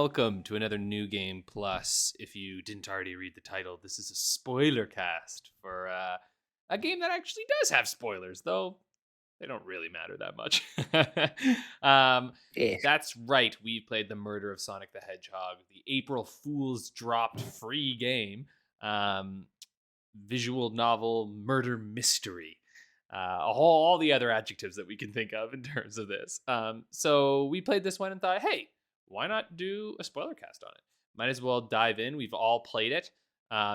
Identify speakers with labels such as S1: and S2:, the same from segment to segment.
S1: Welcome to another New Game Plus. If you didn't already read the title, this is a spoiler cast for a game that actually does have spoilers, though they don't really matter that much.
S2: Yeah.
S1: That's right. We played The Murder of Sonic the Hedgehog, the April Fool's dropped free game, visual novel murder mystery. All the other adjectives that we can think of in terms of this. So we played this one and thought, hey, why not do a spoiler cast on it? Might as well dive in. We've all played it.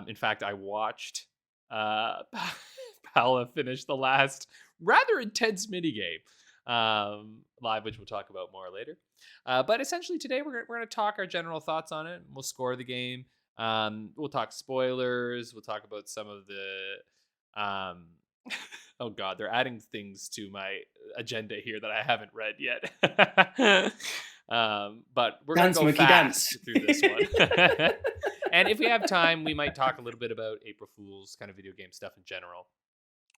S1: In fact, I watched Paula finish the last rather intense minigame live, which we'll talk about more later. But essentially today we're going to talk our general thoughts on it. We'll score the game. We'll talk spoilers. We'll talk about some of the... oh God, they're adding things to my agenda here that I haven't read yet. But we're going to go fast through this one. And if we have time, we might talk a little bit about April Fool's kind of video game stuff in general.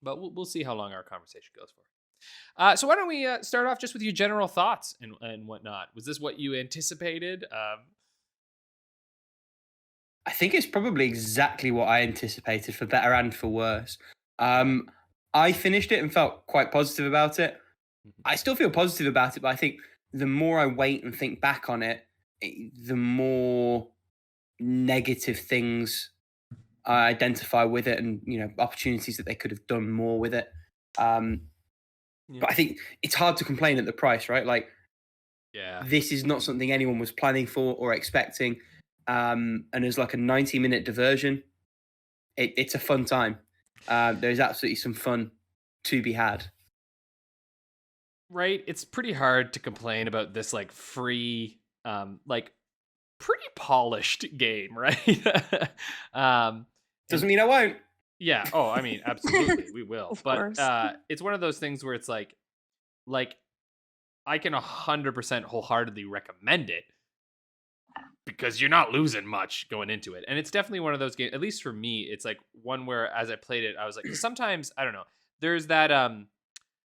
S1: But we'll see how long our conversation goes for. So why don't we start off just with your general thoughts and whatnot? Was this what you anticipated?
S2: I think it's probably exactly what I anticipated, for better and for worse. I finished it and felt quite positive about it. I still feel positive about it, but I think the more I wait and think back on it, the more negative things I identify with it, and opportunities that they could have done more with it. But I think it's hard to complain at the price, right? Like, this is not something anyone was planning for or expecting. And as like a 90-minute diversion, it's a fun time. There's absolutely some fun to be had.
S1: Right, it's pretty hard to complain about this like free, like pretty polished game, right?
S2: Doesn't mean I won't.
S1: Yeah. Oh, I mean, absolutely, we will. But it's one of those things where it's like I can 100% wholeheartedly recommend it because you're not losing much going into it, and it's definitely one of those games. At least for me, it's like one where as I played it, I was like, sometimes I don't know. There's that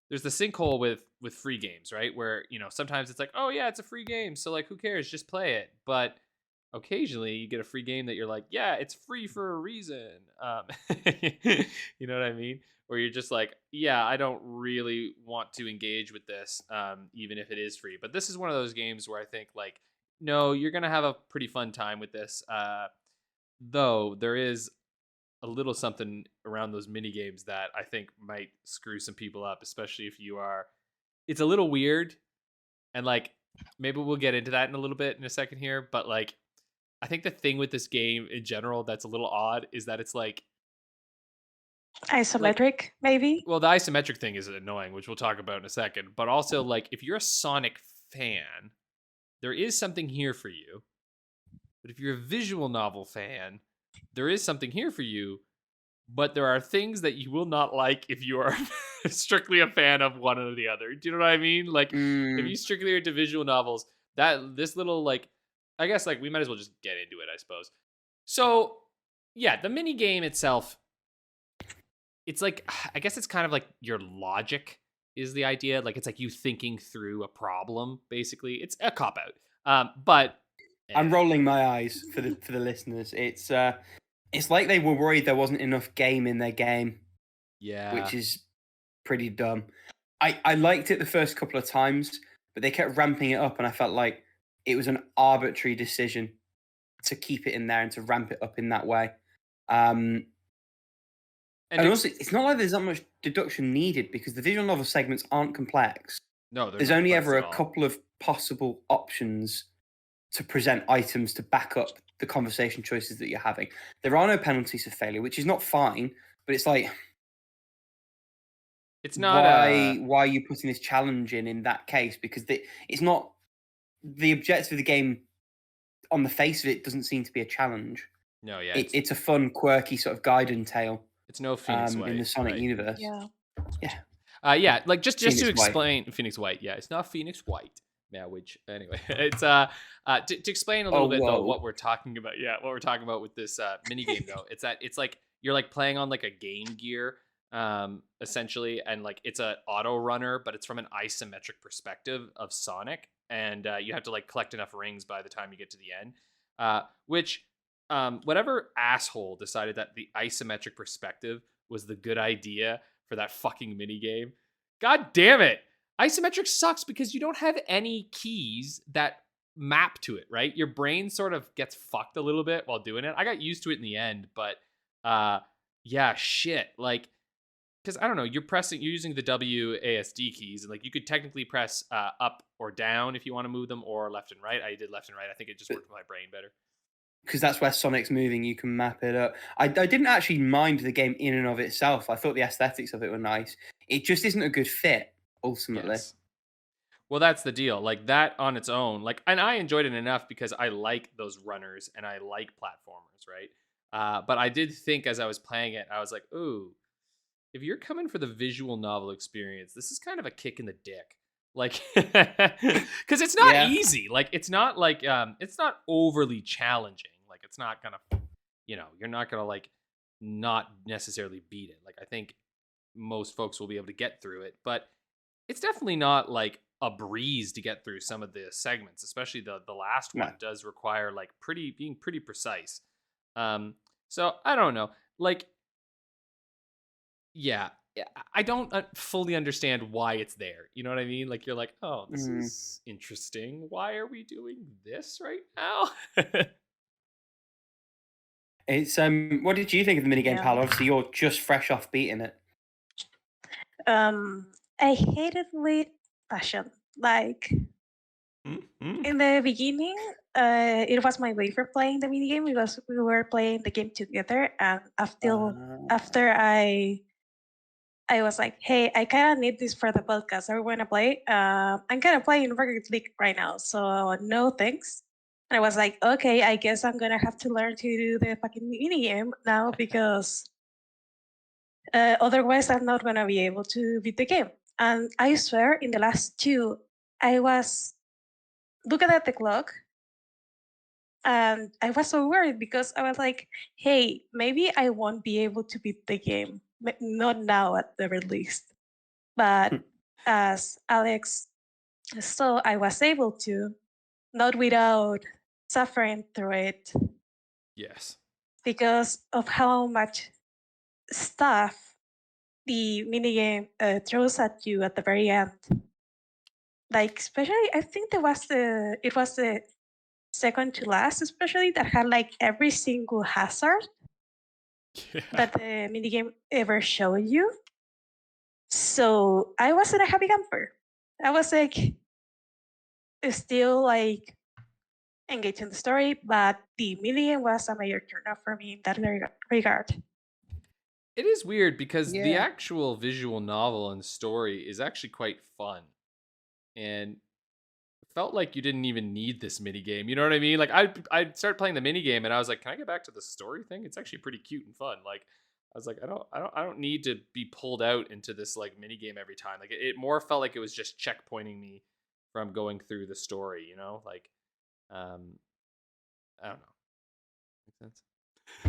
S1: there's the sinkhole with free games, right? Where, sometimes it's like, oh yeah, it's a free game, so like who cares, just play it. But occasionally you get a free game that you're like, yeah, it's free for a reason. You know what I mean? Where you're just like, yeah, I don't really want to engage with this, even if it is free. But this is one of those games where I think like, no, you're gonna have a pretty fun time with this. Though there is a little something around those mini games that I think might screw some people up, especially if you are. It's a little weird, and like maybe we'll get into that in a little bit in a second here. But like, I think the thing with this game in general that's a little odd is that it's like
S3: isometric, maybe.
S1: Well, the isometric thing is annoying, which we'll talk about in a second. But also, like, if you're a Sonic fan, there is something here for you. But if you're a visual novel fan, there is something here for you, but there are things that you will not like if you are strictly a fan of one or the other. Do you know what I mean? Like, if you strictly are into visual novels, this little, like, I guess, like, we might as well just get into it, I suppose. So, yeah, the mini game itself, it's like, I guess it's kind of like your logic is the idea. Like, it's like you thinking through a problem, basically. It's a cop-out. But
S2: I'm rolling my eyes for the listeners. It's like they were worried there wasn't enough game in their game.
S1: Yeah.
S2: Which is pretty dumb. I liked it the first couple of times, but they kept ramping it up, and I felt like it was an arbitrary decision to keep it in there and to ramp it up in that way. And also, it's not like there's that much deduction needed because the visual novel segments aren't complex.
S1: No,
S2: there's only ever a couple of possible options to present items to back up the conversation choices that you're having. There are no penalties for failure, which is not fine, but it's like,
S1: it's not
S2: why are you putting this challenge in that case? Because it's not the objective of the game. On the face of it, doesn't seem to be a challenge.
S1: No, yeah,
S2: it's a fun, quirky sort of guiding tale.
S1: It's no Phoenix White
S2: in the Sonic universe.
S1: Yeah. Like just to explain
S2: White.
S1: Phoenix White. Yeah, it's not Phoenix White. Yeah, which anyway, it's to explain a little bit though what we're talking about. Yeah, what we're talking about with this mini game though, it's that it's like you're like playing on like a Game Gear, essentially, and like it's a auto runner, but it's from an isometric perspective of Sonic, and you have to like collect enough rings by the time you get to the end. Which whatever asshole decided that the isometric perspective was the good idea for that fucking mini game. God damn it. Isometric sucks because you don't have any keys that map to it, right? Your brain sort of gets fucked a little bit while doing it. I got used to it in the end, but yeah, shit. Like, because I don't know, you're using the WASD keys, and like you could technically press up or down if you want to move them, or left and right. I did left and right. I think it just worked with my brain better.
S2: Because that's where Sonic's moving, you can map it up. I didn't actually mind the game in and of itself. I thought the aesthetics of it were nice. It just isn't a good fit, ultimately.
S1: Yes. Well, that's the deal. Like that on its own, like, and I enjoyed it enough because I like those runners and I like platformers, right? But I did think as I was playing it, I was like, ooh, if you're coming for the visual novel experience, this is kind of a kick in the dick. Like, because it's not easy. Like, it's not like it's not overly challenging. Like, it's not gonna, you're not gonna like not necessarily beat it. Like, I think most folks will be able to get through it, but it's definitely not like a breeze to get through some of the segments, especially the last one does require like being pretty precise. So I don't know. Like, yeah, I don't fully understand why it's there. You know what I mean? Like, you're like, oh, this is interesting. Why are we doing this right now?
S2: It's what did you think of the minigame, Paula? Obviously, you're just fresh off beating it.
S3: I hated with passion. Like in the beginning, it was my way for playing the minigame because we were playing the game together, and after I was like, hey, I kind of need this for the podcast. Are we going to play? I'm kind of playing Rocket League right now, so no thanks. And I was like, okay, I guess I'm going to have to learn to do the fucking minigame now because otherwise I'm not going to be able to beat the game. And I swear, in the last two, I was looking at the clock and I was so worried because I was like, hey, maybe I won't be able to beat the game. Not now at the very least. But as Alex saw, I was able to, not without suffering through it.
S1: Yes.
S3: Because of how much stuff the minigame throws at you at the very end. Like, especially, I think it was the second to last, especially, that had like every single hazard that the minigame ever showed you. So I wasn't a happy camper. I was like still like engaged in the story, but the minigame was a major turnoff for me in that regard.
S1: It is weird because the actual visual novel and story is actually quite fun. And it felt like you didn't even need this minigame. You know what I mean? Like, I'd start playing the minigame and I was like, can I get back to the story thing? It's actually pretty cute and fun. Like, I was like, I don't need to be pulled out into this like minigame every time. Like, it more felt like it was just checkpointing me from going through the story, you know? Like, I don't know. Make sense?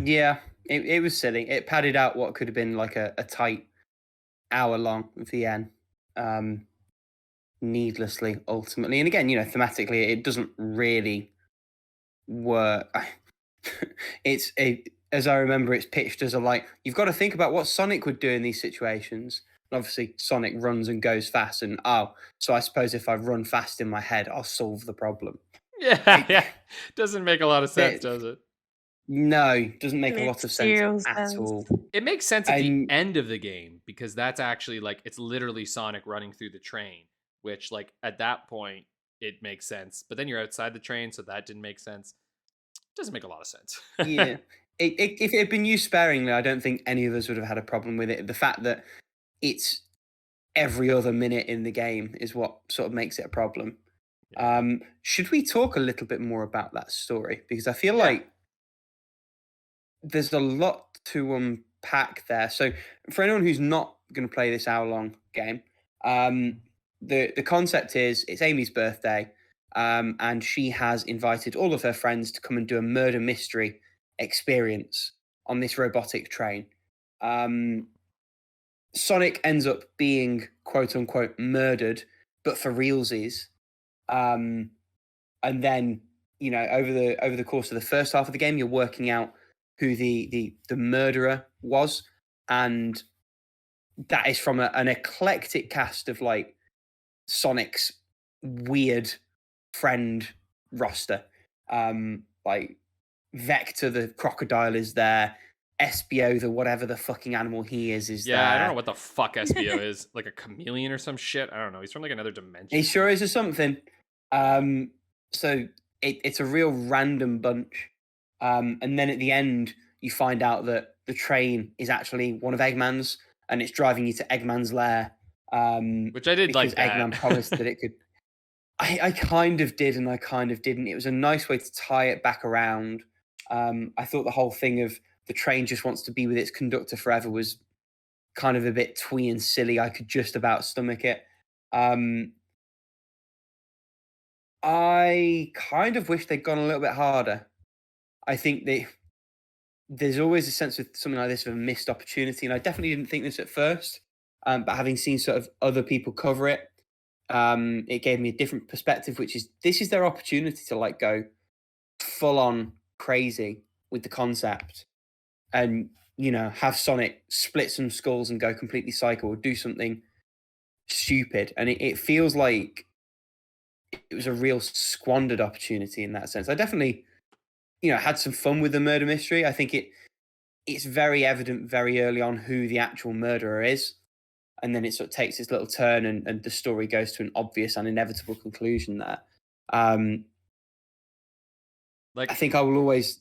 S2: Yeah, it was silly. It padded out what could have been like a tight hour long VN, needlessly, ultimately. And again, thematically, it doesn't really work. As I remember, it's pitched as you've got to think about what Sonic would do in these situations. And obviously, Sonic runs and goes fast, and so I suppose if I run fast in my head, I'll solve the problem.
S1: Yeah. Doesn't make a lot of sense, does it?
S2: No, doesn't make a lot of sense at all.
S1: It makes sense at the end of the game because that's actually like, it's literally Sonic running through the train, which like at that point it makes sense. But then you're outside the train, so that didn't make sense. It doesn't make a lot of sense.
S2: Yeah. If it had been used sparingly, I don't think any of us would have had a problem with it. The fact that it's every other minute in the game is what sort of makes it a problem. Yeah. Should we talk a little bit more about that story? Because I feel like there's a lot to unpack there. So for anyone who's not going to play this hour-long game, the concept is it's Amy's birthday, and she has invited all of her friends to come and do a murder mystery experience on this robotic train. Sonic ends up being quote-unquote murdered, but for realsies. and then over the course of the first half of the game, you're working out who the murderer was, and that is from an eclectic cast of like Sonic's weird friend roster. Like Vector the crocodile is there. SBO, the whatever the fucking animal he is there.
S1: I don't know what the fuck SBO is. Like a chameleon or some shit. I don't know. He's from like another dimension.
S2: He sure is or something. So it's a real random bunch. And then at the end, you find out that the train is actually one of Eggman's, and it's driving you to Eggman's lair.
S1: Which I did like that.
S2: Eggman promised that it could. I kind of did, and I kind of didn't. It was a nice way to tie it back around. I thought the whole thing of the train just wants to be with its conductor forever was kind of a bit twee and silly. I could just about stomach it. I kind of wish they'd gone a little bit harder. I think there's always a sense with something like this of a missed opportunity, and I definitely didn't think this at first. But having seen sort of other people cover it, it gave me a different perspective, which is this is their opportunity to like go full on crazy with the concept and, have Sonic split some skulls and go completely psycho or do something stupid. And it feels like it was a real squandered opportunity in that sense. I definitely, had some fun with the murder mystery. I think it's very evident very early on who the actual murderer is. And then it sort of takes its little turn and the story goes to an obvious and inevitable conclusion there. I think I will always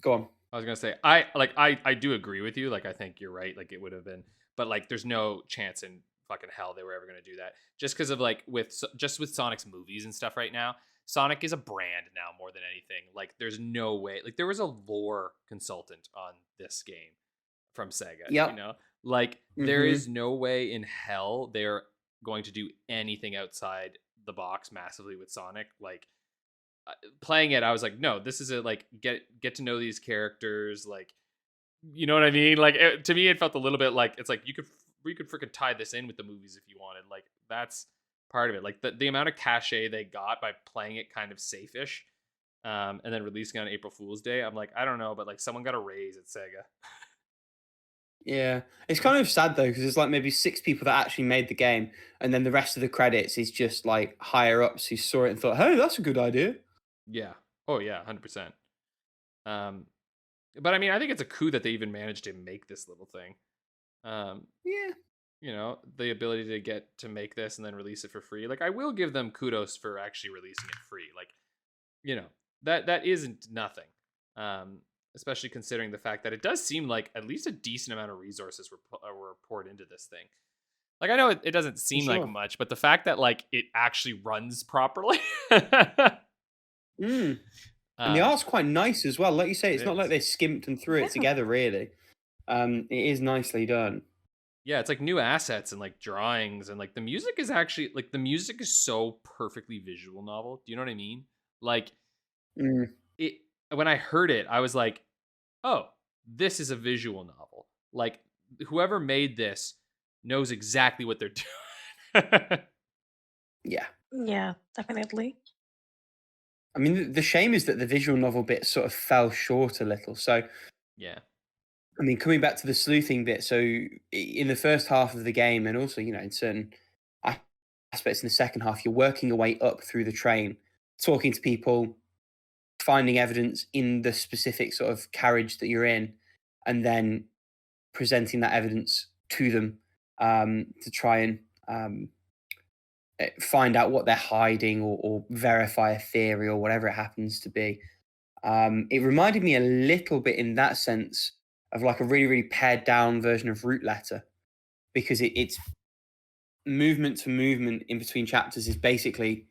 S2: go on.
S1: I was gonna say I do agree with you. Like I think you're right. Like it would have been, but like there's no chance in fucking hell they were ever gonna do that. Just because of like with Sonic's movies and stuff right now. Sonic is a brand now more than anything. Like there's no way. Like there was a lore consultant on this game from Sega.
S2: Yep.
S1: Like there is no way in hell they're going to do anything outside the box massively with Sonic. Like playing it, I was like, no, this is a like get to know these characters. Like, you know what I mean? Like to me, it felt a little bit like it's like you could freaking tie this in with the movies if you wanted. Like that's part of it. Like the amount of cachet they got by playing it kind of safe-ish, and then releasing on April Fool's Day. I'm like, I don't know, but like someone got a raise at Sega.
S2: Yeah, it's kind of sad though because there's like maybe 6 people that actually made the game, and then the rest of the credits is just like higher ups who saw it and thought, "Hey, that's a good idea."
S1: Yeah. Oh yeah, 100%. But I mean, I think it's a coup that they even managed to make this little thing.
S2: Yeah.
S1: The ability to get to make this and then release it for free. Like I will give them kudos for actually releasing it free. Like, that isn't nothing. Especially considering the fact that it does seem like at least a decent amount of resources were poured into this thing. Like I know it doesn't seem like much, but the fact that like it actually runs properly.
S2: And the art's quite nice as well. Like you say, it's not like they skimped and threw it together. Really, it is nicely done.
S1: Yeah, it's like new assets and like drawings and like the music is actually like the music is so perfectly visual novel. Do you know what I mean? Like it. When I heard it, I was like, oh, this is a visual novel. Like, whoever made this knows exactly what they're doing.
S2: Yeah.
S3: Yeah, definitely.
S2: I mean, the shame is that the visual novel bit sort of fell short a little. So,
S1: yeah.
S2: I mean, coming back to the sleuthing bit, so in the first half of the game, and also, in certain aspects in the second half, you're working your way up through the train, talking to people, finding evidence in the specific sort of carriage that you're in, and then presenting that evidence to them to try and find out what they're hiding or verify a theory or whatever it happens to be. It reminded me a little bit in that sense of like a really, really pared down version of Root Letter, because it's movement to movement in between chapters is basically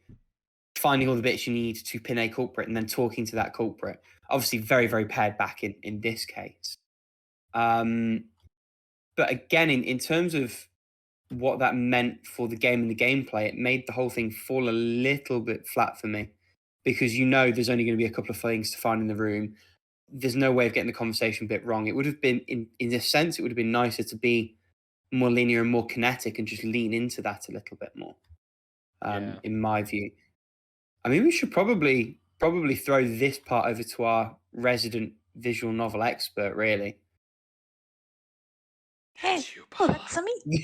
S2: finding all the bits you need to pin a culprit and then talking to that culprit. Obviously, very, very pared back in this case. But again, in terms of what that meant for the game and the gameplay, it made the whole thing fall a little bit flat for me, because there's only going to be a couple of things to find in the room. There's no way of getting the conversation bit wrong. It would have been, in a sense, it would have been nicer to be more linear and more kinetic and just lean into that a little bit more, in my view. I mean, we should probably throw this part over to our resident visual novel expert, really.
S3: Hey, that's me.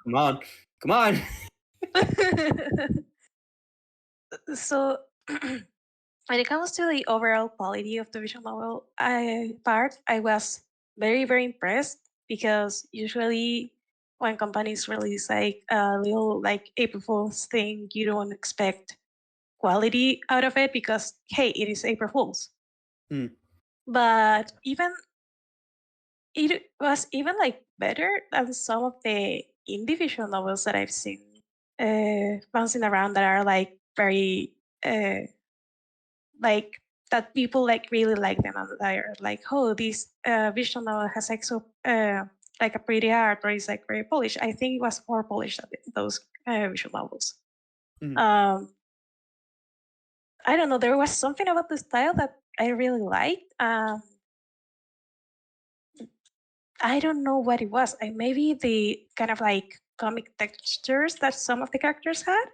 S2: Come on.
S3: So, when it comes to the overall quality of the visual novel part, I was very, very impressed because usually when companies release like a little like April Fool's thing, you don't expect quality out of it because hey, it is April Fool's. But it was even like better than some of the individual novels that I've seen bouncing around that are like very like that people like really like them and they're like, oh, this visual novel has like so like a pretty art or it's like very polished. I think it was more polished than those visual novels. I don't know. There was something about the style that I really liked. I don't know what it was. Maybe the kind of like comic textures that some of the characters had.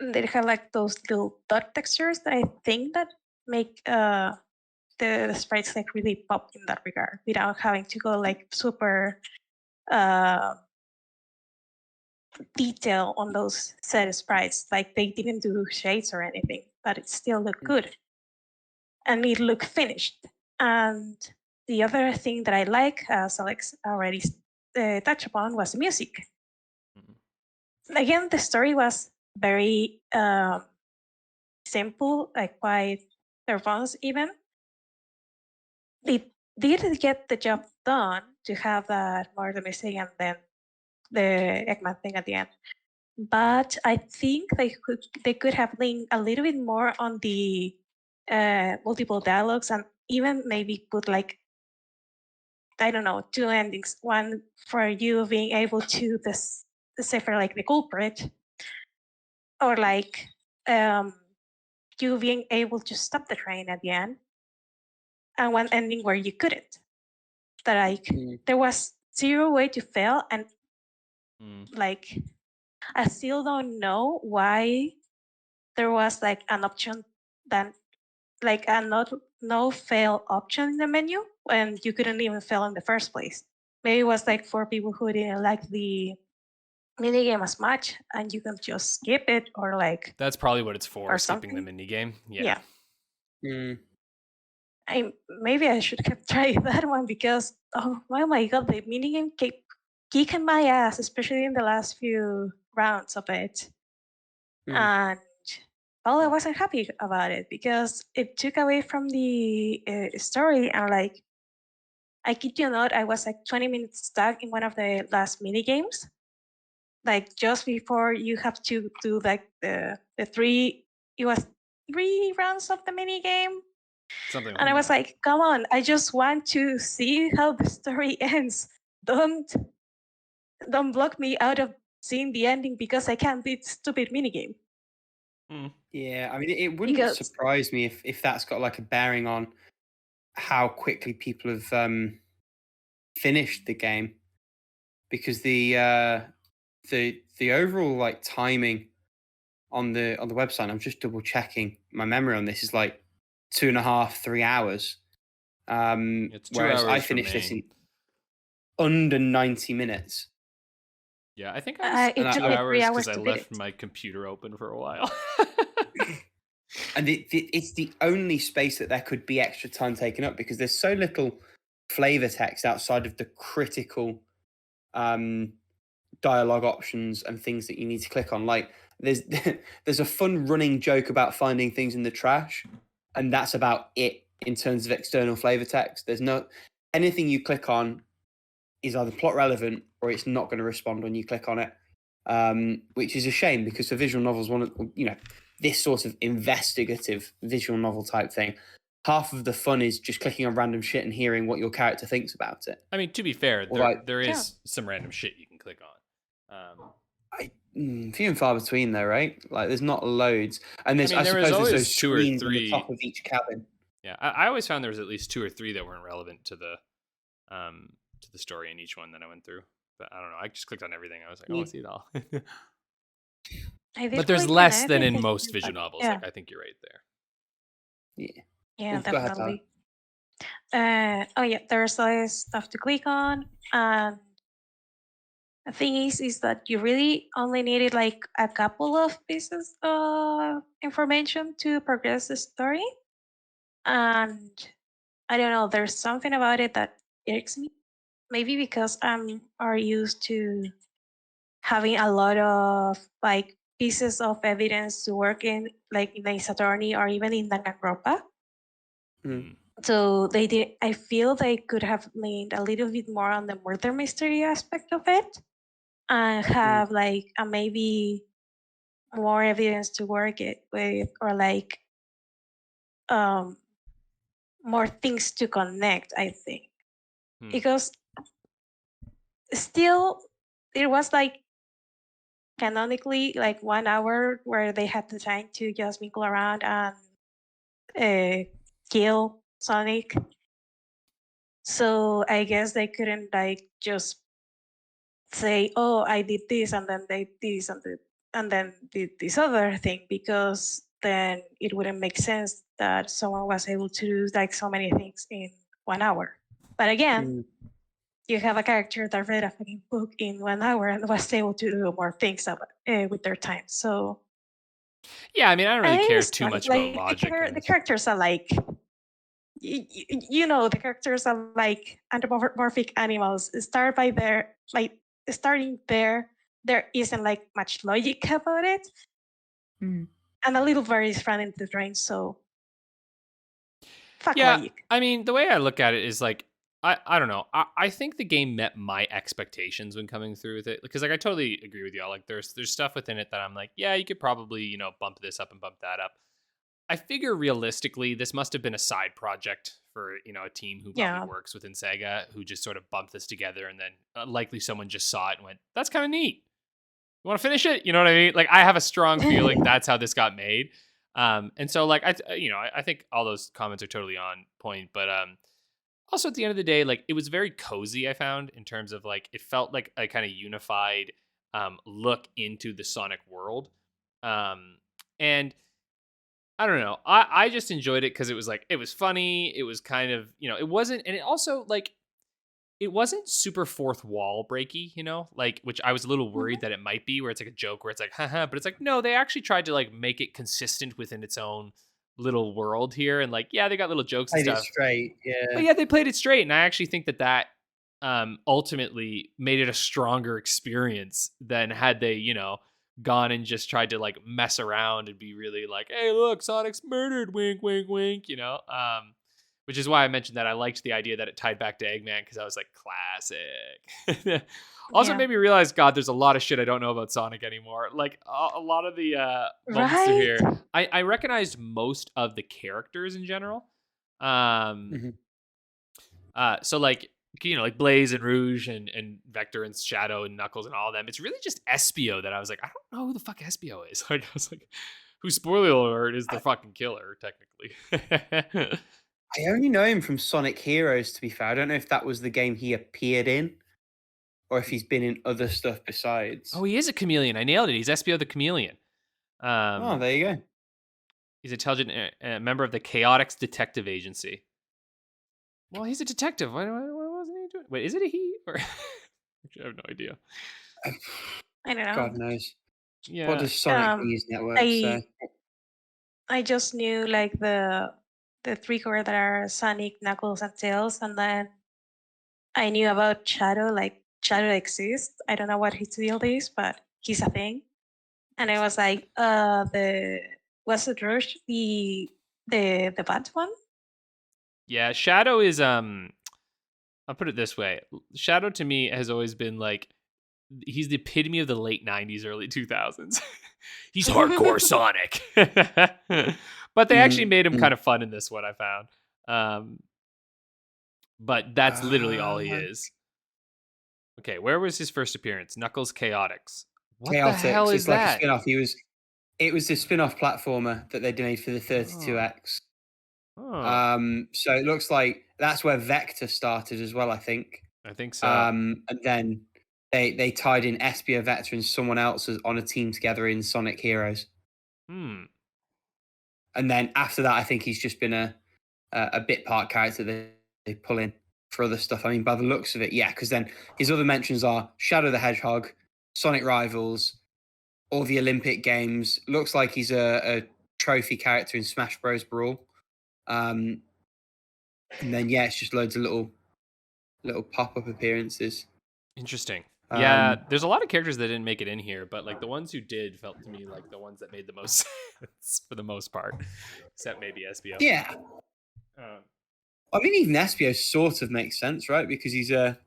S3: They had like those little dot textures that I think that make the sprites like really pop in that regard without having to go like super detail on those set sprites. Like they didn't do shades or anything, but it still looked good. And it looked finished. And the other thing that I like, as Alex already touched upon, was the music. Again, the story was very simple, like quite advanced even. It did get the job done to have that more the music and then the Eggman thing at the end. But I think they could have leaned a little bit more on the multiple dialogues and even maybe put like, I don't know, 2 endings. One for you being able to decipher like the culprit, or like you being able to stop the train at the end, and one ending where you couldn't. That like there was 0 way to fail, and like I still don't know why there was like an option that like a no fail option in the menu when you couldn't even fail in the first place. Maybe it was like for people who didn't like the minigame as much and you can just skip it or like
S1: that's probably what it's for, skipping
S3: something.
S1: the minigame. Yeah.
S3: Maybe I should have tried that one because oh my god, the minigame kept kicking my ass, especially in the last few rounds of it. And Paula wasn't happy about it because it took away from the story. And like, I kid you not, I was like 20 minutes stuck in one of the last mini games, like just before you have to do like the 3. It was 3 rounds of the mini game,
S1: something.
S3: And I was like, come on, I just want to see how the story ends. Don't block me out of seeing the ending because I can't beat stupid minigame.
S2: Yeah, I mean, it wouldn't surprise me if that's got like a bearing on how quickly people have finished the game, because the overall like timing on the website, I'm just double checking my memory on this, is like 2.5, 3 hours.
S1: It's 2
S2: whereas
S1: hours
S2: I finished this in under 90 minutes.
S1: Yeah, I think I was 2 hours because I left my computer open for a while.
S2: And it's the only space that there could be extra time taken up because there's so little flavor text outside of the critical dialogue options and things that you need to click on. Like there's a fun running joke about finding things in the trash, and that's about it in terms of external flavor text. There's no anything you click on is either plot relevant or it's not going to respond when you click on it, which is a shame because the visual novels this sort of investigative visual novel type thing, half of the fun is just clicking on random shit and hearing what your character thinks about it.
S1: I mean, to be fair, there is some random shit you can click on.
S2: Few and far between though, right? Like there's not loads. And I suppose there's those 2 or 3 on the top of each cabin.
S1: Yeah, I always found there was at least 2 or 3 that weren't relevant to the story in each one that I went through. But I don't know. I just clicked on everything. I was like, oh, I see it all. But there's less than in most visual novels. Like, I think you're right there.
S3: Yeah, definitely. There's less stuff to click on, and the thing is that you really only needed like a couple of pieces of information to progress the story, and I don't know, there's something about it that irks me. Maybe because I'm are used to having a lot of like pieces of evidence to work in, like in Ace Attorney or even in Danganronpa. So they did. I feel they could have leaned a little bit more on the murder mystery aspect of it, and have like a maybe more evidence to work it with, or like more things to connect. I think because still there was like canonically like 1 hour where they had the time to just mingle around and kill Sonic. So I guess they couldn't like just say, "Oh, I did this and then they did this and then did this other thing," because then it wouldn't make sense that someone was able to do like so many things in 1 hour. But again, you have a character that read a fucking book in 1 hour and was able to do more things with their time. So
S1: yeah, I mean, I don't really care too much about logic.
S3: The characters are like, the characters are like anthropomorphic animals. Starting there isn't like much logic about it, and a little very thrown into the drain. So, fuck logic.
S1: I mean, the way I look at it is like, I don't know. I think the game met my expectations when coming through with it, because like I totally agree with y'all. Like there's stuff within it that I'm like, yeah, you could probably bump this up and bump that up. I figure realistically, this must have been a side project for a team who probably works within Sega, who just sort of bumped this together, and then likely someone just saw it and went, "That's kind of neat. You want to finish it?" You know what I mean? Like I have a strong feeling that's how this got made. And so like I think all those comments are totally on point, but also at the end of the day, like it was very cozy. I found in terms of like it felt like a kind of unified look into the Sonic world, and I don't know. I just enjoyed it because it was like, it was funny. It was kind of, it wasn't, and it also like, it wasn't super fourth wall breaky, like, which I was a little worried that it might be, where it's like a joke where it's like, haha, but it's like, no, they actually tried to like make it consistent within its own little world here. And like, yeah, they got little jokes and stuff.
S2: Played it straight, yeah.
S1: But yeah, they played it straight. And I actually think that ultimately made it a stronger experience than had they, gone and just tried to like mess around and be really like, hey, look, Sonic's murdered, wink, wink, wink, which is why I mentioned that I liked the idea that it tied back to Eggman, because I was like, classic. Also made me realize, God, there's a lot of shit I don't know about Sonic anymore. Like a lot of the moments through here, I recognized most of the characters in general. So like, like Blaze and Rouge and Vector and Shadow and Knuckles and all of them. It's really just Espio that I was like, I don't know who the fuck Espio is. Like I was like, who, spoiler alert, is the fucking killer, technically.
S2: I only know him from Sonic Heroes, to be fair. I don't know if that was the game he appeared in, or if he's been in other stuff besides.
S1: Oh, he is a chameleon. I nailed it. He's Espio the chameleon.
S2: There you go.
S1: He's an intelligent member of the Chaotix Detective Agency. Well, he's a detective. Why wasn't he doing? Wait, is it a he? Or I have no idea.
S3: I don't know.
S2: God knows.
S1: Yeah.
S2: What does Sonic News Network say?
S3: I just knew like the three core that are Sonic, Knuckles, and Tails, and then I knew about Shadow. Like Shadow exists. I don't know what his deal is, but he's a thing. And I was like, was it Rush the bad one?
S1: Yeah, Shadow is I'll put it this way. Shadow to me has always been like, he's the epitome of the late 90s, early 2000s. He's hardcore Sonic. But they actually made him kind of fun in this one, I found. But that's literally all he is. Okay, where was his first appearance? Knuckles Chaotix. What the hell is that?
S2: Like a spin-off. It was a spin-off platformer that they made for the 32X. So it looks like that's where Vector started as well, I think.
S1: I think so.
S2: And then they tied in Espio Vector and someone else on a team together in Sonic Heroes.
S1: Hmm.
S2: And then after that, I think he's just been a bit part character that they pull in for other stuff. I mean, by the looks of it, yeah, because then his other mentions are Shadow the Hedgehog, Sonic Rivals, all the Olympic Games. Looks like he's a trophy character in Smash Bros. Brawl. And then, yeah, it's just loads of little pop-up appearances.
S1: Interesting. Yeah, there's a lot of characters that didn't make it in here, but like the ones who did felt to me like the ones that made the most sense for the most part, except maybe SBO.
S2: Yeah. I mean, even Espio sort of makes sense, right? Because he's a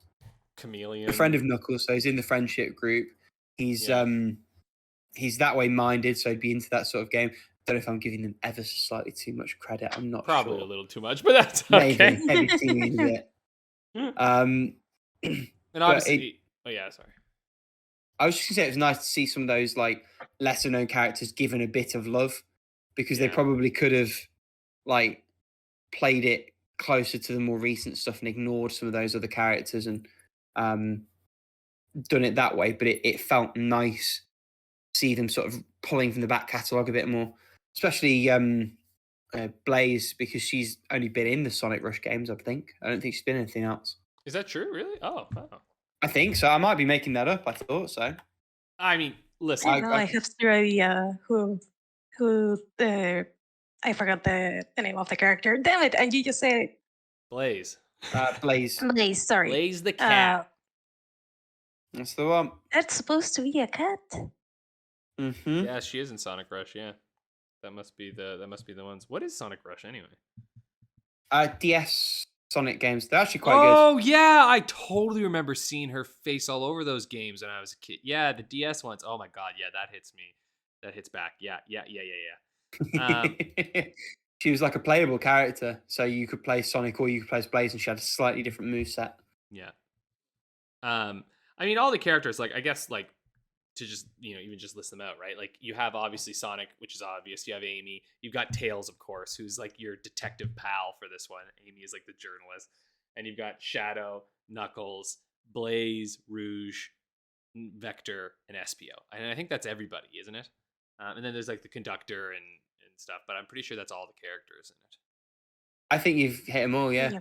S1: chameleon,
S2: a friend of Knuckles, so he's in the friendship group. He's that way minded, so he'd be into that sort of game. Don't know if I'm giving them ever so slightly too much credit. I'm not
S1: probably
S2: sure.
S1: A little too much, but that's okay.
S2: Maybe teeny bit.
S1: And obviously, sorry.
S2: I was just gonna say it was nice to see some of those like lesser known characters given a bit of love, because they probably could have like played it closer to the more recent stuff and ignored some of those other characters and done it that way. But it felt nice to see them sort of pulling from the back catalogue a bit more, especially Blaze, because she's only been in the Sonic Rush games, I think. I don't think she's been in anything else.
S1: Is that true? Really? Oh, wow.
S2: I think so. I might be making that up. I thought so.
S1: I mean, listen.
S3: I have zero idea who I forgot the name of the character. Damn it! And you just said it.
S1: Blaze.
S2: Blaze.
S3: Blaze. Sorry.
S1: Blaze the cat.
S2: That's the one.
S3: That's supposed to be a cat.
S2: Mm-hmm.
S1: Yeah, she is in Sonic Rush. Yeah, that must be the ones. What is Sonic Rush anyway?
S2: DS Sonic games. They're actually quite good.
S1: Oh yeah, I totally remember seeing her face all over those games when I was a kid. Yeah, the DS ones. Oh my god, yeah, that hits me. That hits back. Yeah.
S2: She was like a playable character, so you could play Sonic or you could play as Blaze, and she had a slightly different moveset.
S1: Yeah. I mean, all the characters, like, I guess, like, to just, even just list them out, right? Like, you have, obviously, Sonic, which is obvious. You have Amy. You've got Tails, of course, who's, like, your detective pal for this one. Amy is, like, the journalist. And you've got Shadow, Knuckles, Blaze, Rouge, Vector, and Espio. And I think that's everybody, isn't it? And then there's, like, the conductor and stuff. But I'm pretty sure that's all the characters in it.
S2: I think you've hit them all, yeah.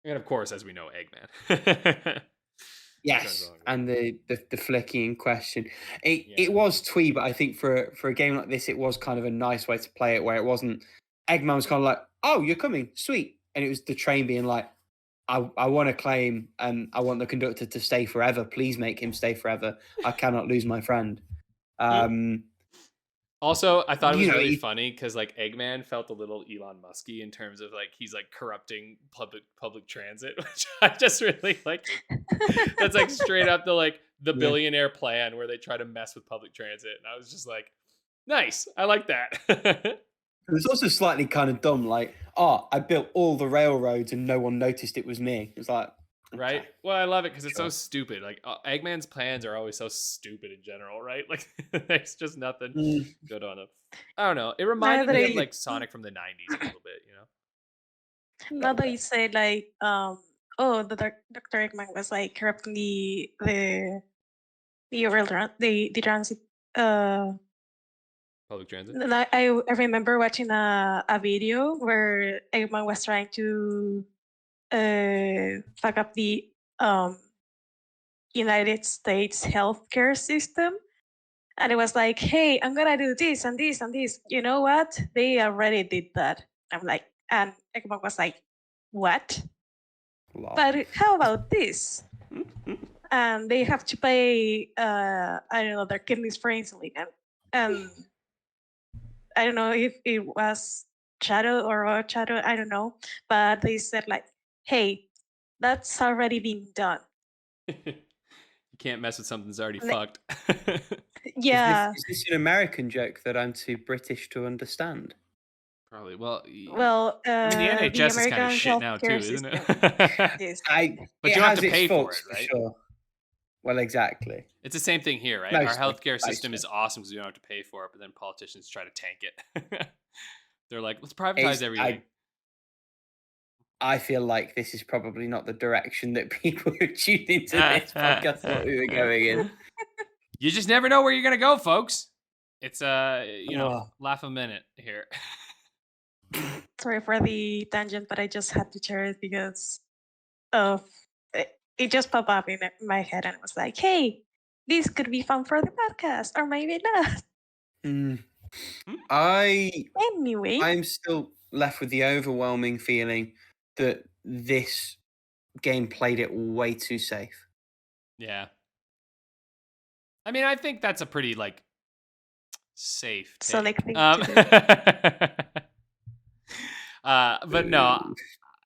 S1: And, of course, as we know, Eggman.
S2: Yes, and the flicky in question. It was twee, but I think for a game like this, it was kind of a nice way to play it, where it wasn't. Eggman was kind of like, "Oh, you're coming, sweet," and it was the train being like, "I want to claim, and I want the conductor to stay forever. Please make him stay forever. I cannot lose my friend."
S1: Also, I thought it was really funny because like Eggman felt a little Elon Musky in terms of like he's like corrupting public transit, which I just really like. That's like straight up the billionaire plan where they try to mess with public transit, and I was just like, nice, I like that.
S2: It was also slightly kind of dumb, like, I built all the railroads and no one noticed it was me. It was like,
S1: right? Well, I love it because it's so stupid. Like Eggman's plans are always so stupid in general, right? Like there's just nothing good on them. I don't know. It reminded me of like Sonic from the 90s a little bit,
S3: Now that you say like, the Dr. Eggman was like corrupting the transit.
S1: Public transit.
S3: I remember watching a video where Eggman was trying to fuck up the United States healthcare system, and it was like, hey, I'm gonna do this and this and this. You know what? They already did that. I'm like, and Eggman was like, what?
S2: Wow.
S3: But how about this? And they have to pay I don't know, their kidneys for insulin, and I don't know if it was Shadow or what Shadow, I don't know, but they said like, hey, that's already been done.
S1: You can't mess with something that's already fucked.
S3: Yeah.
S2: Is this an American joke that I'm too British to understand?
S1: Probably. Well,
S3: I
S1: mean, the NHS is kind of shit now too, isn't it?
S3: Yes.
S1: But you have to pay for it, right?
S2: Sure. Well, exactly.
S1: It's the same thing here, right? Our healthcare system is awesome because we don't have to pay for it, but then politicians try to tank it. They're like, let's privatize everything.
S2: I feel like this is probably not the direction that people who tuned into this podcast thought we were going in.
S1: You just never know where you're gonna go, folks. It's laugh a minute here.
S3: Sorry for the tangent, but I just had to share it because of it just popped up in my head and it was like, hey, this could be fun for the podcast, or maybe not. Anyway,
S2: I'm still left with the overwhelming feeling that this game played it way too safe.
S1: Yeah. I mean, I think that's a pretty safe take.
S3: Sonic thing to do.
S1: But no,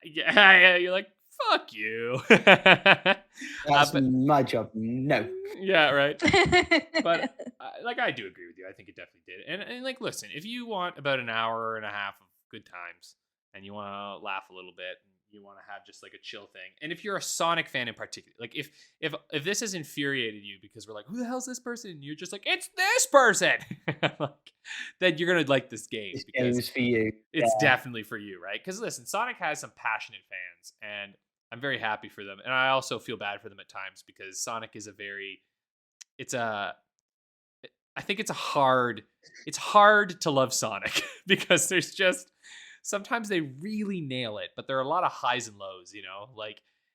S1: yeah, you're like, fuck you.
S2: That's my job. No.
S1: Yeah, right. But I do agree with you. I think it definitely did. And listen, if you want about an hour and a half of good times and you want to laugh a little bit, and you want to have just a chill thing, and if you're a Sonic fan in particular, if this has infuriated you because we're like, who the hell's this person? And you're just like, it's this person, then you're gonna like this game.
S2: This
S1: because
S2: game is for you.
S1: It's definitely for you, right? Because listen, Sonic has some passionate fans, and I'm very happy for them. And I also feel bad for them at times because Sonic is I think it's hard to love Sonic because there's just, sometimes they really nail it, but there are a lot of highs and lows,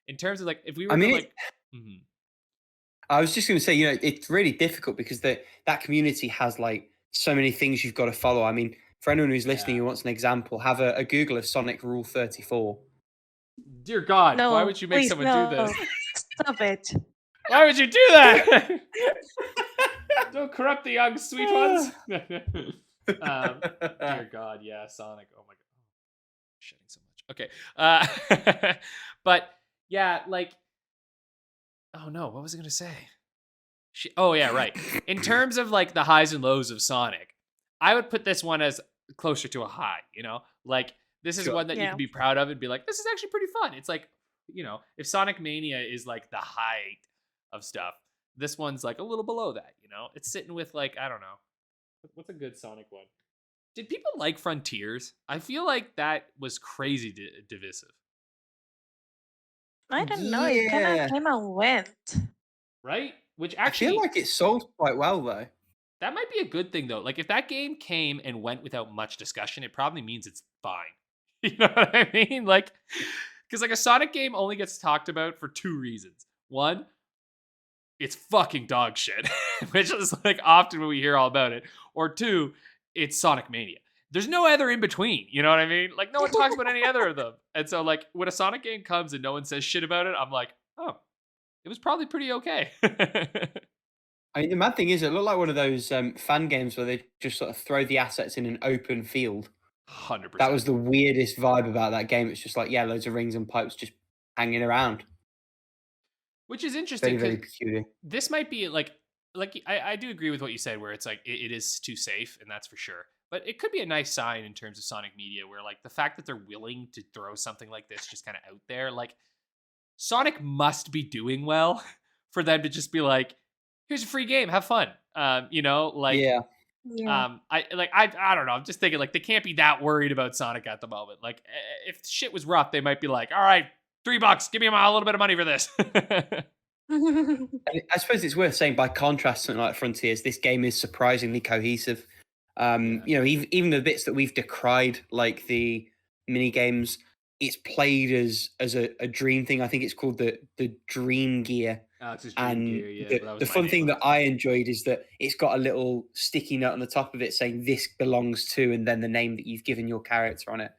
S1: in terms of if we were
S2: I was just going to say, it's really difficult because that community has so many things you've got to follow. I mean, for anyone who's listening who wants an example, have a Google of Sonic Rule 34.
S1: Dear God,
S3: no,
S1: why would you make someone do this?
S3: Stop it.
S1: Why would you do that? Don't corrupt the young sweet ones. Dear God, yeah, Sonic. Oh my God. Shedding so much. Okay. But yeah, oh no, what was I gonna say? Oh yeah, right. In terms of the highs and lows of Sonic, I would put this one as closer to a high, this is one that you can be proud of and be like, this is actually pretty fun. It's if Sonic Mania is the height of stuff, this one's a little below that, it's sitting with I don't know. What's a good Sonic one? Did people like Frontiers? I feel like that was crazy divisive.
S3: I don't know. It kind of came and went.
S1: Right? Which actually,
S2: I feel like it sold quite well, though.
S1: That might be a good thing, though. If that game came and went without much discussion, it probably means it's fine. You know what I mean? Because a Sonic game only gets talked about for two reasons. One, it's fucking dog shit, which is often when we hear all about it. Or two, it's Sonic Mania. There's no other in between. You know what I mean? No one talks about any other of them. And so when a Sonic game comes and no one says shit about it, I'm like, oh, it was probably pretty okay.
S2: I mean, the mad thing is, it looked like one of those fan games where they just sort of throw the assets in an open field.
S1: 100%.
S2: That was the weirdest vibe about that game. It's just loads of rings and pipes just hanging around.
S1: Which is interesting.
S2: Very, very peculiar.
S1: This might be I do agree with what you said, where it's it is too safe, and that's for sure. But it could be a nice sign in terms of Sonic Media, where the fact that they're willing to throw something like this just kind of out there, Sonic must be doing well for them to just be here's a free game, have fun. I don't know. I'm just thinking they can't be that worried about Sonic at the moment. If shit was rough, they might be all right, $3, give me a little bit of money for this.
S2: I suppose it's worth saying, by contrast, something like Frontiers, this game is surprisingly cohesive. Even the bits that we've decried, like the mini games, it's played as a dream thing. I think it's called the Dream Gear.
S1: Oh, it's just Dream Gear, yeah.
S2: The fun thing that I enjoyed is that it's got a little sticky note on the top of it saying this belongs to, and then the name that you've given your character on it.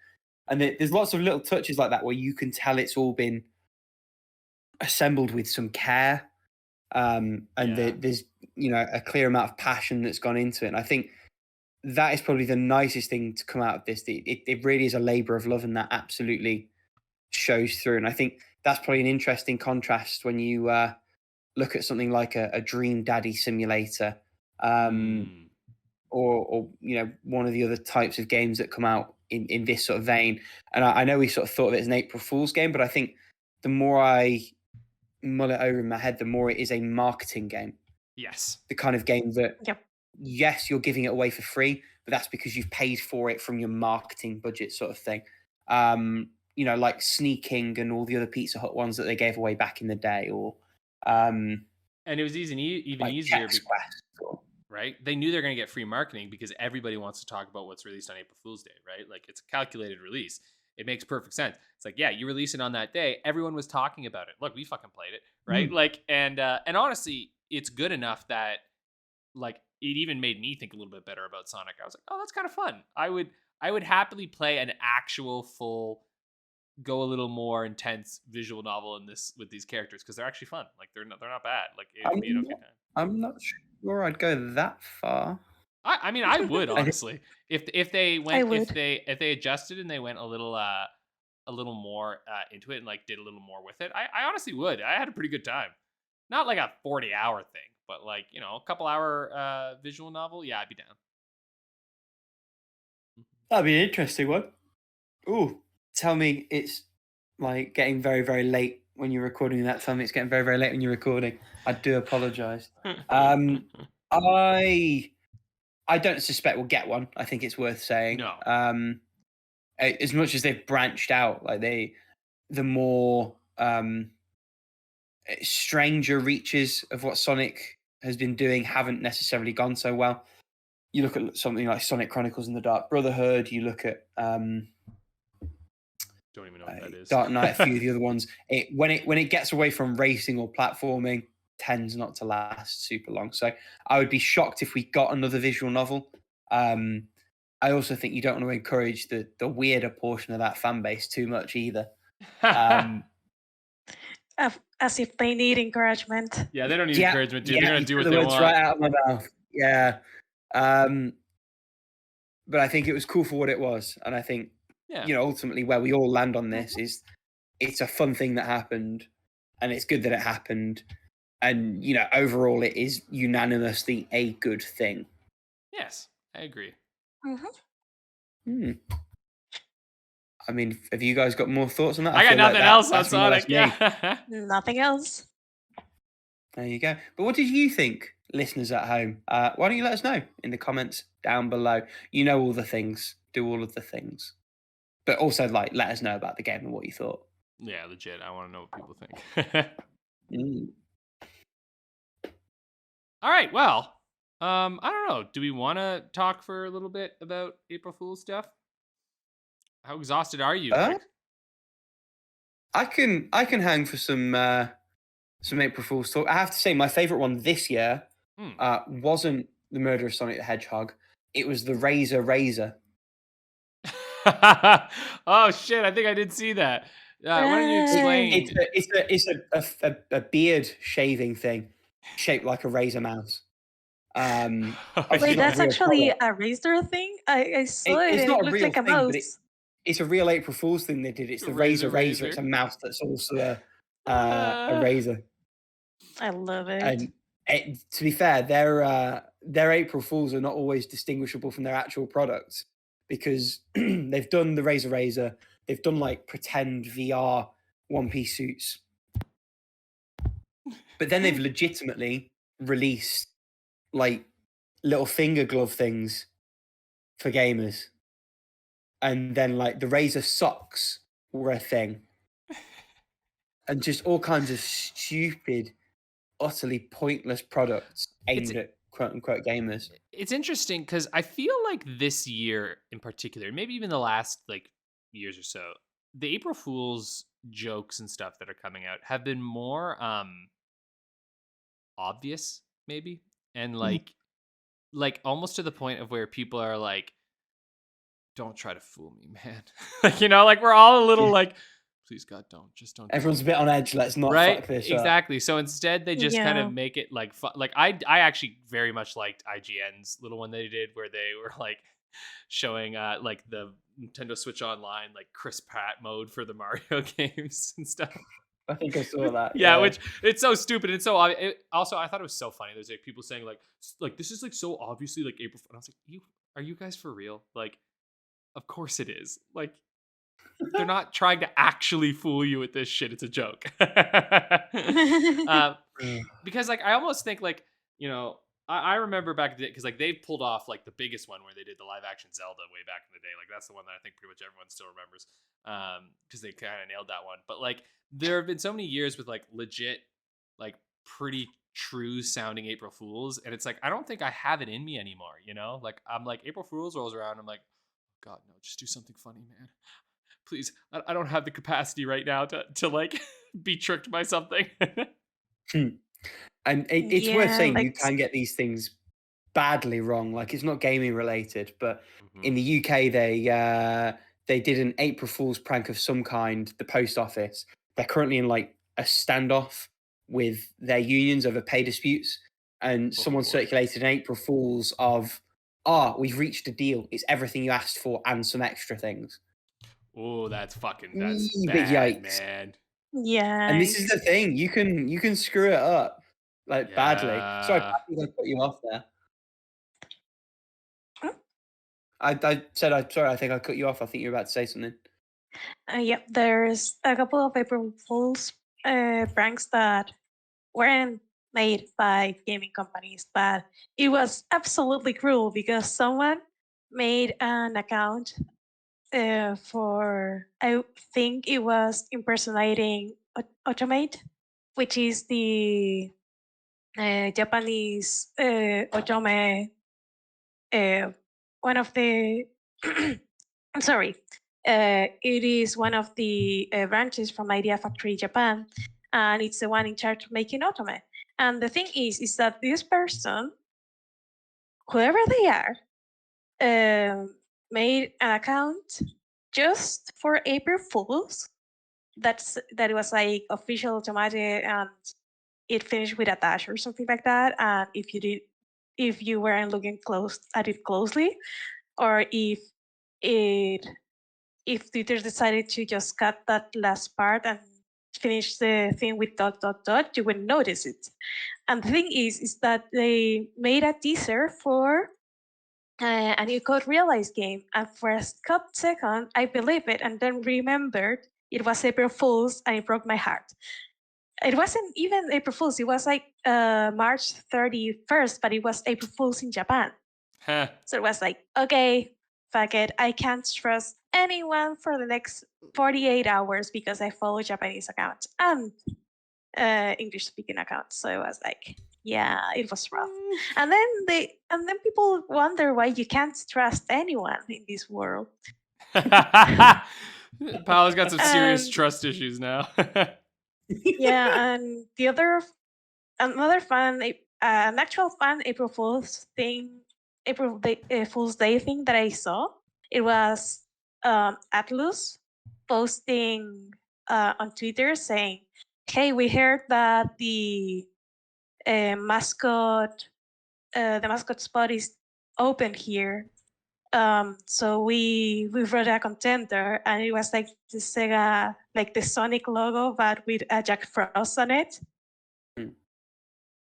S2: And there's lots of little touches like that where you can tell it's all been assembled with some care. There's a clear amount of passion that's gone into it. And I think that is probably the nicest thing to come out of this. It really is a labor of love, and that absolutely shows through. And I think that's probably an interesting contrast when you look at something like a Dream Daddy Simulator, or one of the other types of games that come out in this sort of vein. And I know we sort of thought of it as an April Fool's game, but I think the more I mull it over in my head, the more it is a marketing game.
S1: Yes.
S2: The kind of game that, yes, you're giving it away for free, but that's because you've paid for it from your marketing budget, sort of thing. like sneaking and all the other Pizza Hut ones that they gave away back in the day, or
S1: and it was even
S2: like
S1: easier,
S2: Chex Quest,
S1: right? They knew they're going to get free marketing because everybody wants to talk about what's released on April Fool's Day, right? Like it's a calculated release. It makes perfect sense. It's like, yeah, you release it on that day. Everyone was talking about it. Look, we fucking played it, right? Like, and honestly, it's good enough that like it even made me think a little bit better about Sonic. I was like, oh, that's kind of fun. I would happily play an actual full, go a little more intense visual novel in this with these characters because they're actually fun. Like they're not bad. Like it'd be an okay time.
S2: I'm not sure I'd go that far.
S1: I mean, I would honestly if they went if they adjusted and they went a little more into it and like did a little more with it. I honestly would. I had a pretty good time. Not like a 40-hour thing, but like a couple hour visual novel. Yeah, I'd be down.
S2: That'd be an interesting one. Ooh, tell me it's like getting very, very late when you're recording that. Tell me it's getting very, very late when you're recording. I do apologize. I don't suspect we'll get one. I think it's worth saying.
S1: No.
S2: As much as they've branched out, like the more stranger reaches of what Sonic has been doing haven't necessarily gone so well. You look at something like Sonic Chronicles and the Dark Brotherhood. You look at
S1: don't even know what that is.
S2: Dark Knight, a few of the other ones. When it gets away from racing or platforming, tends not to last super long. So I would be shocked if we got another visual novel. I also think you don't want to encourage the weirder portion of that fan base too much either.
S3: As if they need encouragement.
S1: Yeah, they don't need encouragement, dude. They're gonna do what they want.
S2: Right out of my mouth. Yeah. But I think it was cool for what it was, and I think ultimately where we all land on this is it's a fun thing that happened, and it's good that it happened, and overall it is unanimously a good thing.
S1: Yes, I agree.
S2: I mean, have you guys got more thoughts on that?
S1: I got nothing else on Sonic. Yeah.
S3: Nothing else.
S2: There you go. But what did you think, listeners at home? Why don't you let us know in the comments down below? You know all the things. Do all of the things. But also, let us know about the game and what you thought.
S1: Yeah, legit. I want to know what people think. All right. Well, I don't know. Do we want to talk for a little bit about April Fool's stuff? How exhausted are you?
S2: I can hang for some April Fool's talk. I have to say, my favorite one this year wasn't the murder of Sonic the Hedgehog. It was the Razor.
S1: Oh shit! I think I did see that. Why don't you explain?
S2: It's a beard shaving thing shaped like a razor mouse.
S3: Wait, that's actually a razor thing? I saw it.
S2: It's not a
S3: looked
S2: real
S3: like a
S2: thing,
S3: mouse.
S2: but it's a real April Fool's thing they did. It's the Razor. It's a mouse that's also a razor.
S3: I love it.
S2: And to be fair, their April Fools are not always distinguishable from their actual products because they've done the Razor. They've done like pretend VR one-piece suits. But then they've legitimately released like little finger glove things for gamers. And then like the Razor socks were a thing. And just all kinds of stupid, utterly pointless products aimed at quote-unquote gamers.
S1: It's interesting because I feel like this year in particular, maybe even the last like years or so, the April Fool's jokes and stuff that are coming out have been more obvious, maybe, and like almost to the point of where people are like, don't try to fool me, man. Like we're all a little like, please God, just don't.
S2: Everyone's a bit on edge. Let's not fuck this up.
S1: Exactly. So instead, they just kind of make it like fun. Like I actually very much liked IGN's little one they did where they were like showing like the Nintendo Switch Online like Chris Pratt mode for the Mario games and stuff.
S2: I think I saw that.
S1: Yeah, which it's so stupid and so also I thought it was so funny. There's like people saying like this is like so obviously like April. And I was like, are you guys for real? Like, of course it is. Like. They're not trying to actually fool you with this shit. It's a joke. Because like I almost think like I remember back because like they've pulled off like the biggest one where they did the live action Zelda way back in the day. Like that's the one that I think pretty much everyone still remembers because they kind of nailed that one. But like there have been so many years with like legit, like pretty true sounding April Fools, and it's like I don't think I have it in me anymore. You know, like I'm like April Fools rolls around, I'm like, God no, just do something funny, man. Please, I don't have the capacity right now to like be tricked by something.
S2: And it's worth saying
S3: like
S2: you can get these things badly wrong. Like it's not gaming related, but in the UK they did an April Fool's prank of some kind. The post office. They're currently in like a standoff with their unions over pay disputes, and someone circulated an April Fool's of, we've reached a deal. It's everything you asked for and some extra things.
S1: Oh, that's bad,
S2: yikes.
S1: man.
S3: Yeah.
S2: And this is the thing, you can screw it up like badly. Sorry, I think I put you off there. I said sorry, I think I cut you off. I think you were about to say something.
S3: Yep, there's a couple of April Fool's pranks that weren't made by gaming companies, but it was absolutely cruel because someone made an account for, I think it was impersonating Automate, which is the Japanese Otome, one of the, I'm sorry, it is one of the branches from Idea Factory Japan, and it's the one in charge of making Otome. And the thing is that this person, whoever they are, made an account just for April Fools. That it was like official automatic, and it finished with a dash or something like that. And if you weren't looking at it closely, or if Twitter decided to just cut that last part and finish the thing with ... you wouldn't notice it. And the thing is that they made a teaser for a new Code Realize game, and for a split second, I believed it, and then remembered it was April Fool's, and it broke my heart. It wasn't even April Fool's, it was like March 31st, but it was April Fool's in Japan. So it was like, okay, fuck it, I can't trust anyone for the next 48 hours because I follow Japanese accounts and English-speaking accounts. So it was like, yeah, it was rough. And then people wonder why you can't trust anyone in this world.
S1: Paula's got some serious trust issues now.
S3: Yeah, and another fun, an actual fun April Fool's Fool's Day thing that I saw. It was Atlus posting on Twitter saying, "Hey, we heard that the mascot spot is open here. So we wrote a contender, and it was like the Sega, like the Sonic logo, but with a Jack Frost on it. And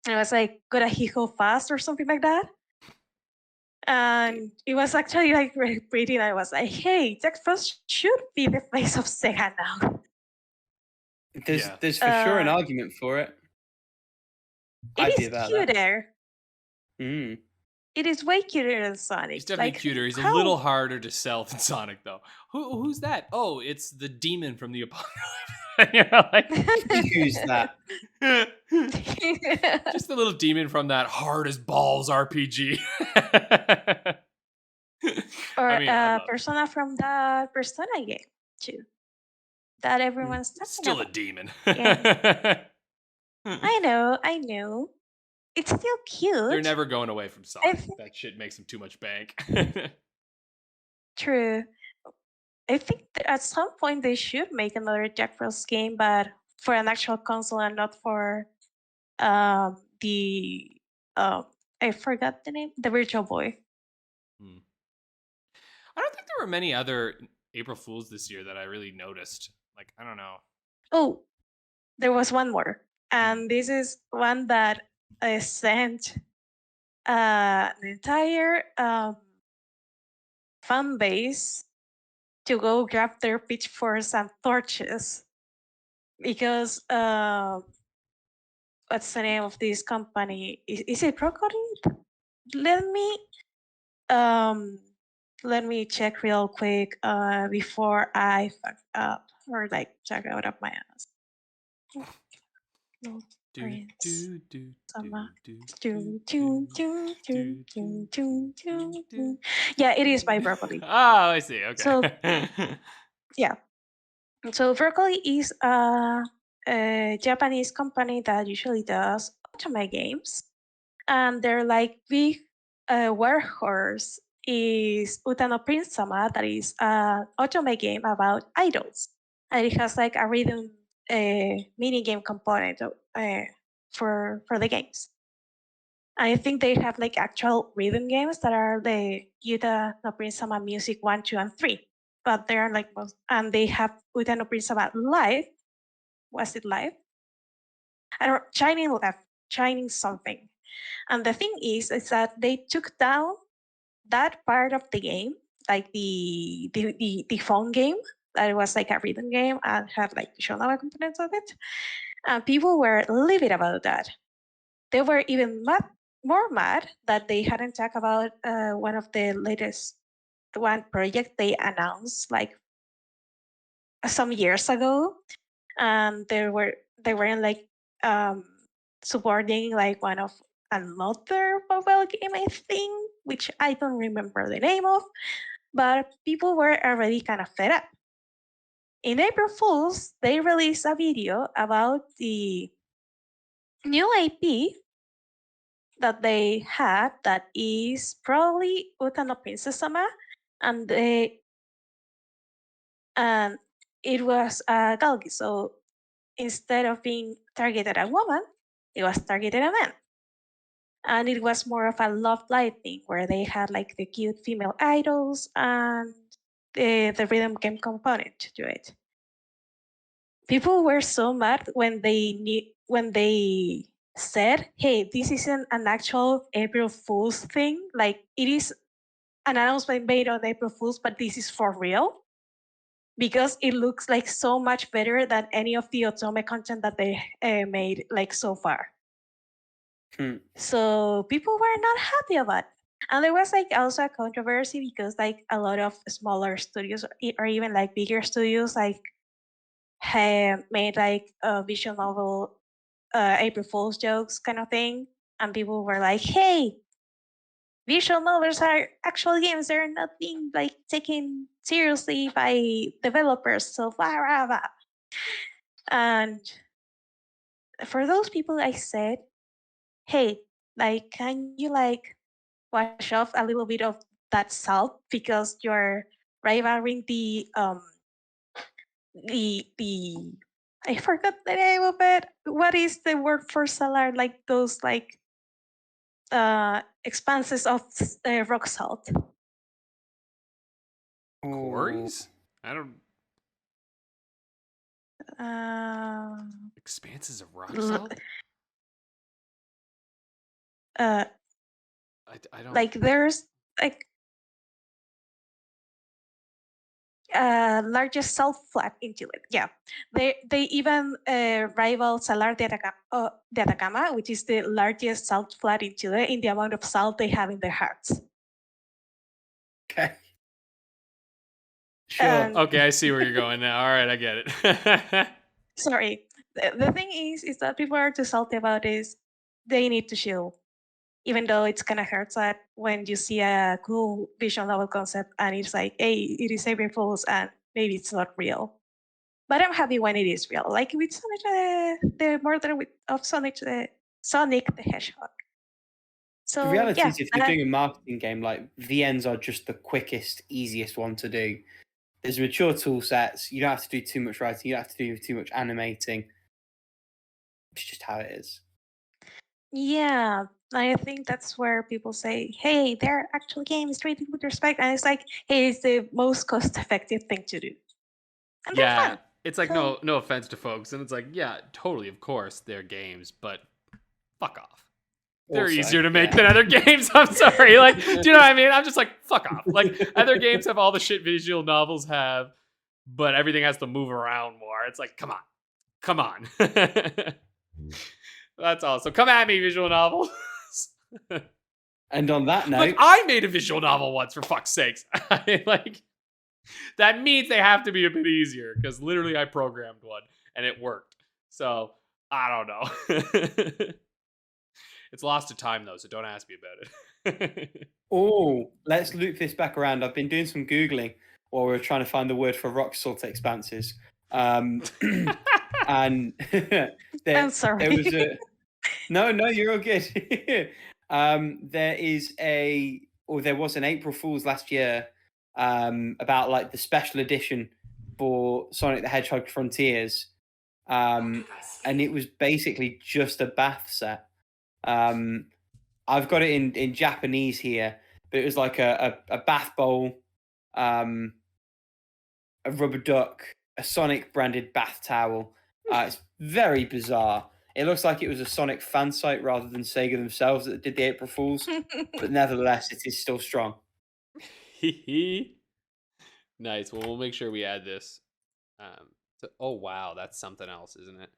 S3: it was like, gotta he go fast or something like that. And it was actually like very pretty. And I was like, hey, Jack Frost should be the face of Sega now.
S2: There's for sure an argument for it.
S3: It is cuter. It is way cuter than Sonic.
S1: He's definitely cuter. He's a little harder to sell than Sonic, though. Who's that? Oh, it's the demon from the apocalypse. You know, like,
S2: who's that?
S1: Just the little demon from that hard as balls RPG.
S3: Or Persona from the Persona game too. That everyone's talking
S1: still
S3: about.
S1: A demon.
S3: Yeah. I know. It's still cute.
S1: They're never going away from Sonic. That shit makes them too much bank.
S3: True. I think at some point they should make another Jack Frost game, but for an actual console and not for I forgot the name, the Virtual Boy.
S1: I don't think there were many other April Fools this year that I really noticed. Like, I don't know.
S3: Oh, there was one more. And this is one that I sent an entire fan base to go grab their pitchforks and torches. Because what's the name of this company? Is it Broccoli? Let me check real quick before I fuck up or like check out of my ass. No, yeah, it is by Broccoli.
S1: Oh, I see. Okay.
S3: So yeah, so Broccoli is a Japanese company that usually does otome games, and their like big workhorse is Utano Prince Sama, that is an otome game about idols, and it has like a rhythm mini game component for the games. I think they have like actual rhythm games that are the Yuta no Prince Sama Music 1, 2, and 3. But they are like most, and they have Uta no Prince Sama Live. Was it live? I don't know, Shining something. And the thing is that they took down that part of the game, like the phone game, that was like a rhythm game and had like visual novel components of it. And people were livid about that. They were even more mad that they hadn't talked about one of the latest project they announced like some years ago, and they weren't like supporting like one of another mobile game, I think, which I don't remember the name of, but people were already kind of fed up. In April Fools, they released a video about the new IP that they had that is probably Uta no Princess Sama, and it was a galgi. So instead of being targeted at a woman, it was targeted at men. And it was more of a love light thing where they had like the cute female idols and the rhythm game component to it. People were so mad when they said, hey, this isn't an actual April Fool's thing. Like, it is an announcement made on April Fool's, but this is for real. Because it looks like so much better than any of the otome content that they made like so far. So people were not happy about it. And there was like also a controversy because like a lot of smaller studios or even like bigger studios like made like a visual novel April Fool's jokes kind of thing. And people were like, hey, visual novels are actual games. They're not being like taken seriously by developers. So blah, blah, blah. And for those people, I said, hey, like, can you like wash off a little bit of that salt because you're rivaling the I forgot the name of it. What is the word for salad? Like those like expanses of rock salt.
S1: Quarries? I don't. Expanses of rock salt?
S3: I don't. Like there's like largest salt flat in Chile. Yeah, they even rival Salar de Atacama, which is the largest salt flat in Chile in the amount of salt they have in their hearts.
S2: Okay. Sure.
S1: Okay, I see where you're going now. All right, I get it.
S3: Sorry. The thing is that people are too salty about is they need to chill. Even though it's kind of hurts that when you see a cool visual novel concept and it's like, hey, it is April Fool's and maybe it's not real. But I'm happy when it is real. Like with Sonic, the murder of Sonic the Hedgehog. So
S2: the reality
S3: yeah,
S2: is, if you're doing a marketing game, like VNs are just the quickest, easiest one to do. There's mature tool sets. You don't have to do too much writing. You don't have to do too much animating. It's just how it is.
S3: Yeah, I think that's where people say, hey, they're actual games treated with respect. And it's like, hey, it's the most cost-effective thing to do. And
S1: yeah, it's like, so, no offense to folks. And it's like, yeah, totally, of course, they're games, but fuck off. They're also easier to make than other games. I'm sorry. Like, do you know what I mean? I'm just like, fuck off. Like, other games have all the shit visual novels have, but everything has to move around more. It's like, come on. That's awesome. Come at me, visual novels.
S2: And on that note,
S1: Like, I made a visual novel once, for fuck's sakes. Like, that means they have to be a bit easier, because literally I programmed one and it worked. So I don't know. It's lost to time though, so don't ask me about it.
S2: oh, let's loop this back around. I've been doing some Googling while we were trying to find the word for rock salt expanses. And
S3: I'm sorry.
S2: There was a no, you're all good. There was an April Fool's last year about like the special edition for Sonic the Hedgehog Frontiers, and it was basically just a bath set. I've got it in Japanese here, but it was like a bath bowl, a rubber duck, a Sonic branded bath towel. It's very bizarre. It looks like it was a Sonic fan site rather than Sega themselves that did the April Fools, but nevertheless, it is still strong.
S1: Nice. Well, we'll make sure we add this. Oh wow, that's something else, isn't it?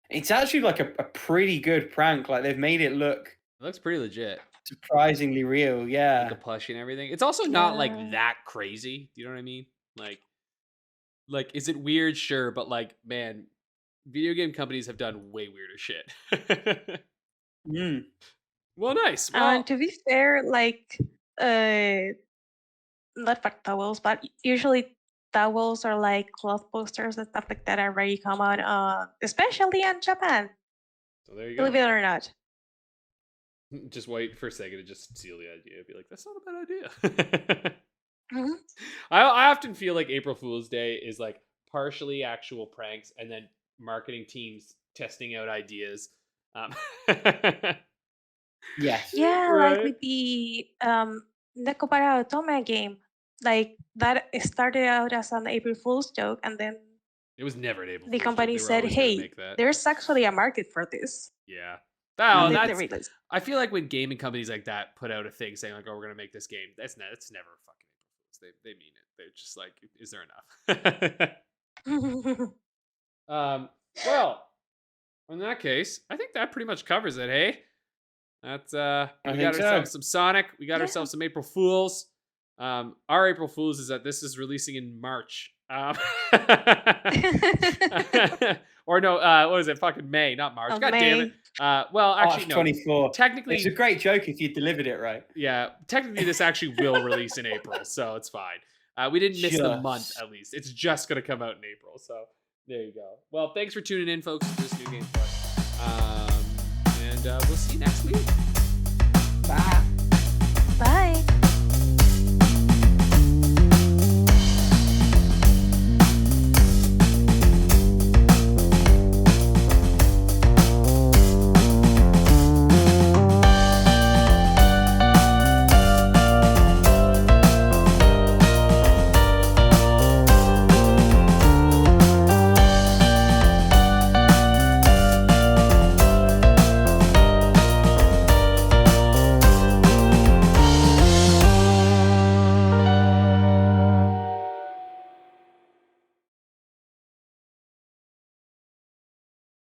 S2: It's actually like a pretty good prank. Like they've made it look.
S1: It looks pretty legit.
S2: Surprisingly real, yeah.
S1: Like the plushie and everything. It's also not like that crazy. Do you know what I mean? Like, is it weird? Sure, but like, man, video game companies have done way weirder shit. Well, nice. Well,
S3: to be fair, like, not for towels, but usually towels are like cloth posters and stuff like that are very common, especially in Japan.
S1: So there you go.
S3: Believe it or not.
S1: Just wait for a second to just steal the idea. Be like, that's not a bad idea.
S3: Mm-hmm.
S1: I often feel like April Fool's Day is like partially actual pranks and then marketing teams testing out ideas.
S2: Yes.
S3: Yeah,
S1: Right.
S3: like with the Nekobara Otome game. Like that started out as an April Fool's joke, and then
S1: it was never an April
S3: the
S1: Fool's
S3: company
S1: joke. They were
S3: said,
S1: always gonna
S3: "Hey,
S1: make that."
S3: there's actually a market for this."
S1: Yeah.
S3: And
S1: Oh,
S3: then they
S1: that's.
S3: released.
S1: I feel like when gaming companies like that put out a thing saying like, "Oh, we're gonna make this game," that's never fucking April Fools. They mean it. They're just like, "Is there enough?" Well, in that case, I think that pretty much covers it. Hey, that's we got ourselves some Sonic. We got ourselves some April Fools. Our April Fools is that this is releasing in March. Or no, what is it? Fucking May, not March. God damn it. Well, actually, no.
S2: 24.
S1: Technically,
S2: it's a great joke if you delivered it right.
S1: Yeah, technically, this actually will release in April, so it's fine. We didn't miss the month, at least. It's just going to come out in April, so there you go. Well, thanks for tuning in, folks, to this new game plus. And we'll see you next week.
S2: Bye.
S3: Bye.